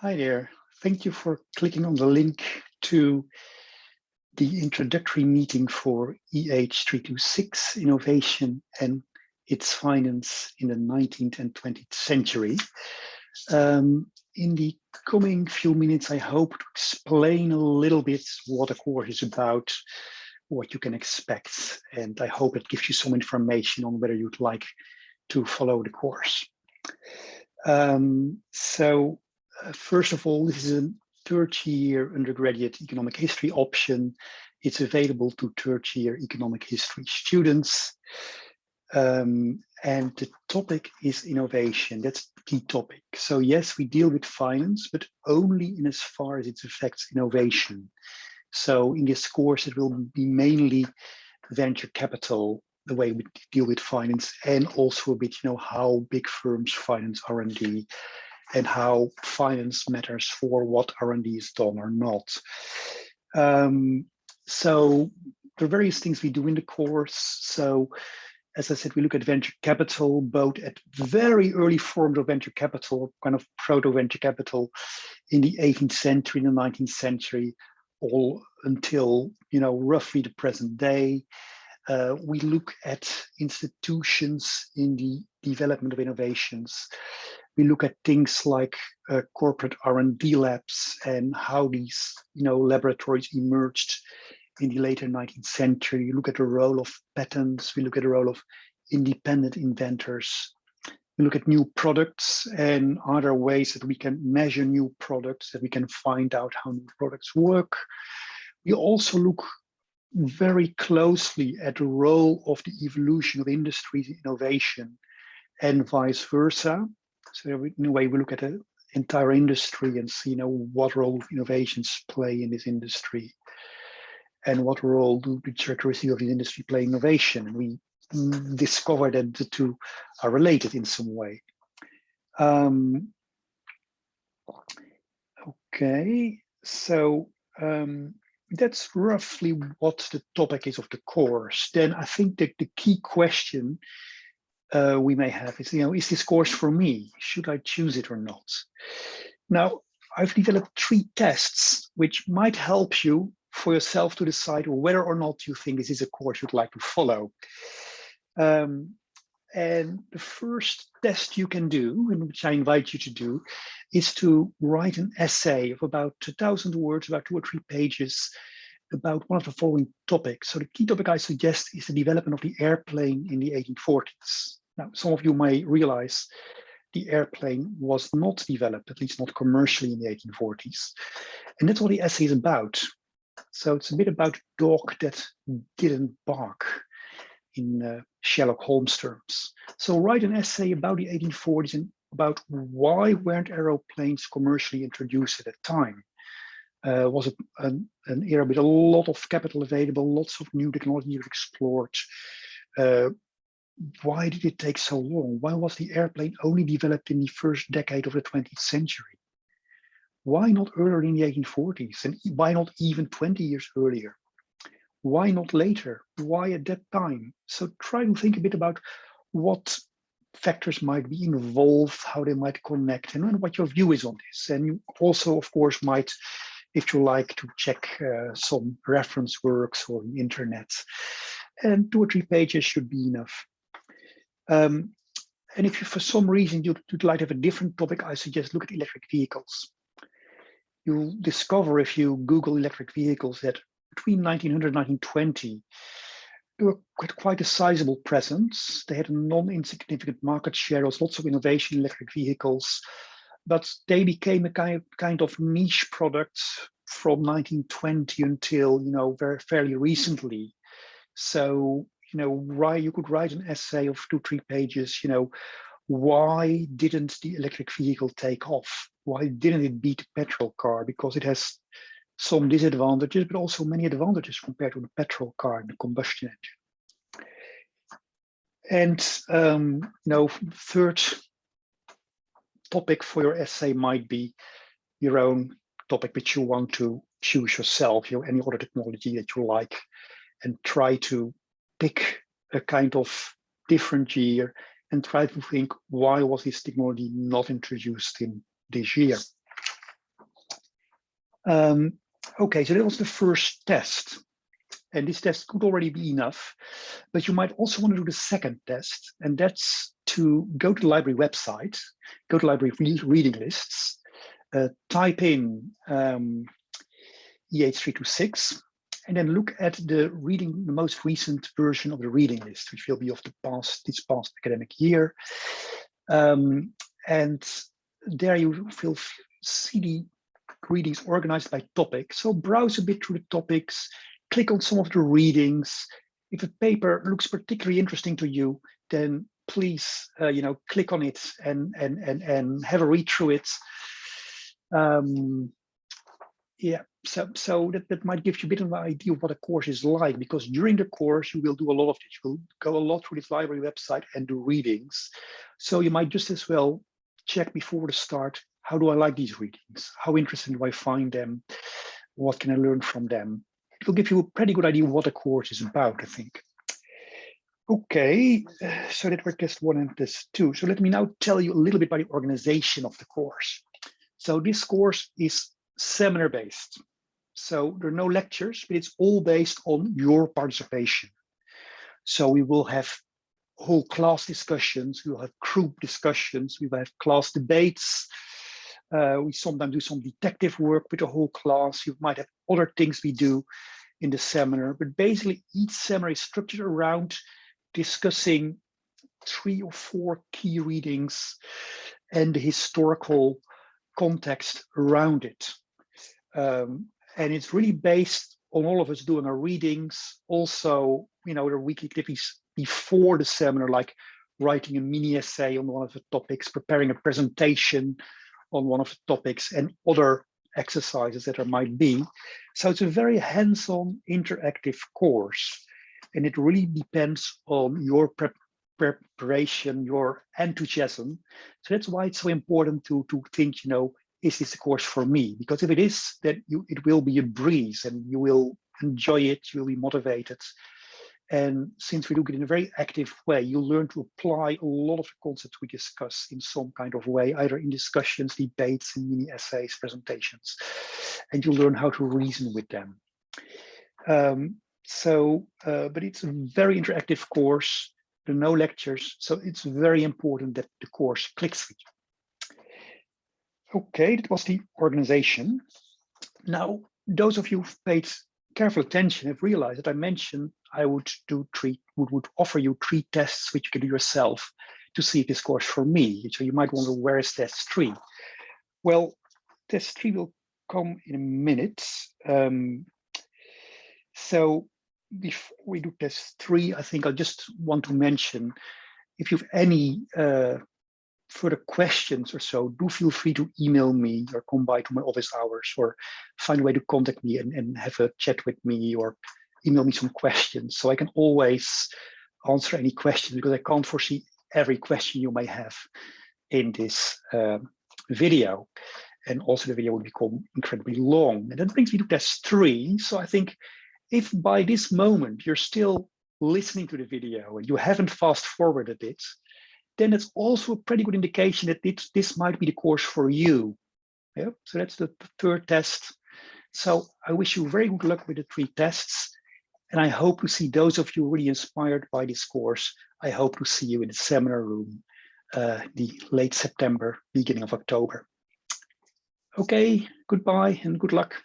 Hi there. Thank you for clicking on the link to the introductory meeting for EH326 Innovation and its Finance in the 19th and 20th century. In the coming few minutes, I hope to explain a little bit what the course is about, what you can expect, and I hope it gives you some information on whether you'd like to follow the course. First of all, this is a third-year undergraduate economic history option. It's available to third-year economic history students. And the topic is innovation. That's the key topic. So yes, we deal with finance, but only in as far as it affects innovation. So in this course, it will be mainly venture capital, the way we deal with finance, and also a bit, how big firms finance R&D and how finance matters for what R&D is done or not. So there are various things we do in the course. So as I said, we look at venture capital, both at very early forms of venture capital, kind of proto-venture capital in the 18th century, in the 19th century, all until, roughly the present day. We look at institutions in the development of innovations. We look at things like corporate R&D labs and how these, laboratories emerged in the later 19th century. We look at the role of patents. We look at the role of independent inventors. We look at new products and other ways that we can measure new products, that we can find out how new products work. We also look very closely at the role of the evolution of industries in innovation and vice versa. So in a way, we look at the entire industry and see, what role innovations play in this industry and what role do the characteristics of the industry play in innovation. And we discover that the two are related in some way. Okay, so that's roughly what the topic is of the course. Then I think that the key question we may have is, is this course for me? Should I choose it or not? Now, I've developed 3 tests which might help you for yourself to decide whether or not you think this is a course you'd like to follow. And the first test you can do, and which I invite you to do, is to write an essay of about 2,000 words, about 2 or 3 pages, about one of the following topics. So the key topic I suggest is the development of the airplane in the 1840s. Now, some of you may realize the airplane was not developed, at least not commercially, in the 1840s. And that's what the essay is about. So it's a bit about a dog that didn't bark, in Sherlock Holmes terms. So write an essay about the 1840s and about why weren't aeroplanes commercially introduced at that time. Was it an era with a lot of capital available, lots of new technology explored? Why did it take so long? Why was the airplane only developed in the first decade of the 20th century? Why not earlier in the 1840s? And why not even 20 years earlier? Why not later? Why at that time? So try to think a bit about what factors might be involved, how they might connect, and what your view is on this. And you also, of course, might, if you like, to check some reference works or the internet. And 2 or 3 pages should be enough. And if you, for some reason, you'd like to have a different topic, I suggest look at electric vehicles. You'll discover, if you Google electric vehicles, that between 1900 and 1920, they were quite a sizable presence. They had a non-insignificant market share. There was lots of innovation in electric vehicles, but they became a kind of niche product from 1920 until, fairly recently. So, you could write an essay of 2 or 3 pages, why didn't the electric vehicle take off? Why didn't it beat the petrol car? Because it has some disadvantages, but also many advantages compared to the petrol car and the combustion engine. And third topic for your essay might be your own topic which you want to choose yourself, any other technology that you like, and try to pick a kind of different year and try to think, why was this technology not introduced in this year? Okay, so that was the first test. And this test could already be enough, but you might also want to do the second test, and that's to go to the library website, go to library reading lists, type in EH326, and then look at the most recent version of the reading list, which will be of this past academic year. And there you will see the readings organized by topic. So browse a bit through the topics, click on some of the readings. If a paper looks particularly interesting to you, then please, click on it and have a read through it. So that might give you a bit of an idea of what a course is like, because during the course you will do a lot of this. You will go a lot through this library website and do readings. So you might just as well check before the start, how do I like these readings? How interesting do I find them? What can I learn from them? It will give you a pretty good idea what a course is about, I think. Okay, so that were test 1 and test 2. So let me now tell you a little bit about the organization of the course. So this course is seminar-based. So there are no lectures, but it's all based on your participation. So we will have whole class discussions, we will have group discussions, we will have class debates. We sometimes do some detective work with the whole class. You might have other things we do in the seminar, but basically each seminar is structured around discussing 3 or 4 key readings and the historical context around it. And it's really based on all of us doing our readings. Also, there are weekly activities before the seminar, like writing a mini essay on one of the topics, preparing a presentation on one of the topics, and other exercises that there might be. So it's a very hands-on interactive course, and it really depends on your preparation, your enthusiasm. So that's why it's so important to think, is this a course for me? Because if it is, then it will be a breeze and you will enjoy it, you will be motivated. And since we do it in a very active way, you'll learn to apply a lot of the concepts we discuss in some kind of way, either in discussions, debates, and mini essays, presentations, and you'll learn how to reason with them. But it's a very interactive course. There are no lectures, so it's very important that the course clicks with you. Okay, that was the organization. Now, those of you who've paid careful attention have realized that I mentioned I would offer you 3 tests which you can do yourself to see if this course for me. So you might wonder, where is test 3? Well, test 3 will come in a minute. So before we do test 3, I think I just want to mention, if you have any further questions or so, do feel free to email me or come by to my office hours, or find a way to contact me and have a chat with me, or email me some questions. So I can always answer any questions, because I can't foresee every question you may have in this video. And also the video will become incredibly long. And that brings me to test 3. So I think if by this moment you're still listening to the video and you haven't fast forwarded it, then it's also a pretty good indication that this might be the course for you. Yeah, so that's the 3rd test. So I wish you very good luck with the 3 tests. And I hope to see those of you really inspired by this course. I hope to see you in the seminar room, the late September, beginning of October. Okay, goodbye and good luck.